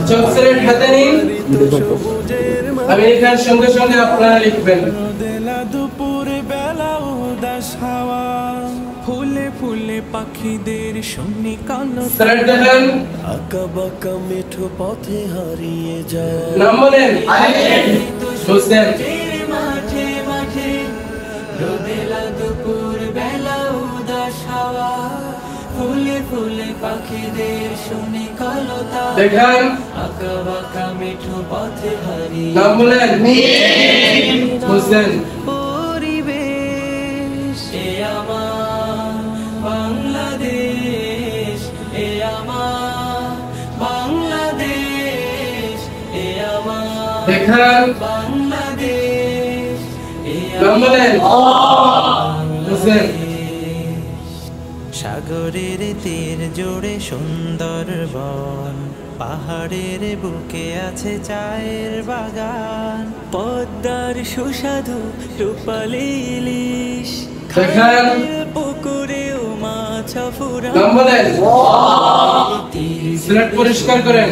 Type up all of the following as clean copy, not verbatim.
চক সিলেট হাতে নিন। আমি লেখার সঙ্গে সঙ্গে আপনারা লিখবেন। দুপুর বেলা উদাস হাওয়া, ফুলে ফুলে পাখিদের শুনি কালো সিলেট দেখেন। আঁকা বাঁকা মেঠো পথে হারিয়ে যায়। নাম বলেন। হোসেন। মাঠে মাঠে রোদেলা দুপুর বেলা উদাস হাওয়া, ফুলে ফুলে পাখিদের শুনি কালো তারা। দেখেন। আঁকা বাঁকা মেঠো পথে হারিয়ে। নাম বলেন। হোসেন। পরিবেশ এ আমার বাংলাদেশ, এ আমার বাংলাদেশ, এ আমার দেখেন। বাংলাদেশ, এ নাম বলেন। হোসেন। সাগরের তীর জুড়ে সুন্দরবন, পাহাড়ের বুকে আছে চায়ের বাগান, পদ্মার সুস্বাদু রূপালী ইলিশ, দেখেন। পুকুরেও মাছ ফুরান। নাম বলেন। সিলেট পরিষ্কার করেন।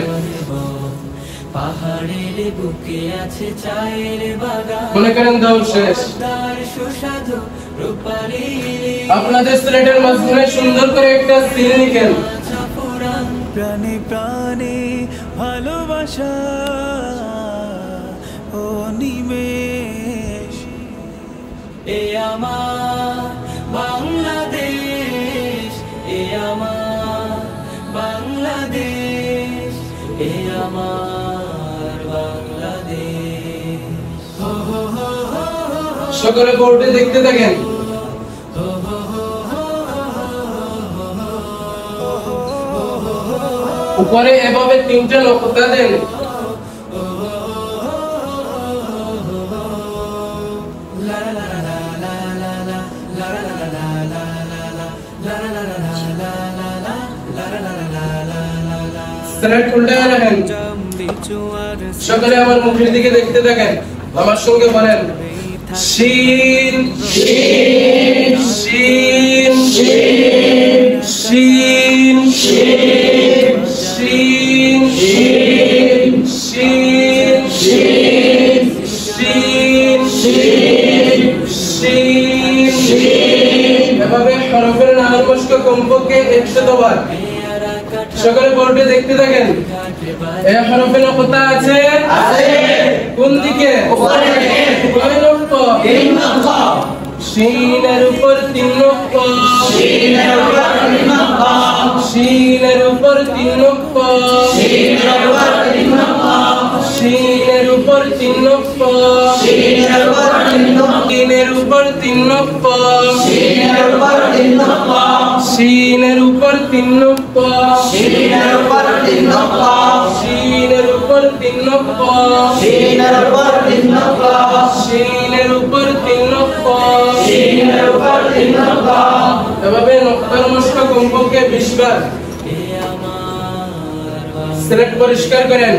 পাহাড়ের বুকে আছে চায়ের বাগান, মনে করেন দাও শেষ। পদ্মার সুস্বাদু রূপালী ইলিশ, আপনাদের সিলেটের মাঝখানে সুন্দর করে একটা সিল লিখেন। প্রাণে প্রাণে ভালোবাসা ও নিমেষ, এ আমার বাংলাদেশ, এ আমার বাংলাদেশ, এ আমার বাংলাদেশ। হো হো হো হো হো, সকলে বোর্ডে দেখতে থাকেন। উপরে এভাবে তিনটা নকশা দেন। সিলেট উল্টে রাখেন। সকলে আমার মুখের দিকে দেখতে থাকেন, আমার সঙ্গে বলেন শিন শিন শিন শিন শিন শিন শিন শিন শিন শিন শিন। এভাবে হরফের নামস্ক কমপক্ষে 100 বার। সকলে বোর্ডে দেখতে থাকেন। এই হরফে নকতা আছে? আছে। কোন দিকে? উপরে দিকে। কয় নকতা? 3 নকতা। শিনের উপর 3 নকতা। শিনের উপর 3 নকতা। শিনের উপর 3 নকতা। শিনের উপর 3 নকতা। শিনের উপর 3 নকতা। শিনের উপর 3 নকতা। শিনের উপর 3 নকতা। শিনের উপর 3 নকতা। শিনের উপর 3 নকতা। শিনের উপর 3 নকতা। শিনের উপর 3 নকতা। শিনের উপর 3 নকতা। শিনের উপর 3 নকতা। শিনের উপর 3 নকতা। এভাবে নকতার মশক কমপক্ষে 20 বার। সিলেট পরিষ্কার করেন।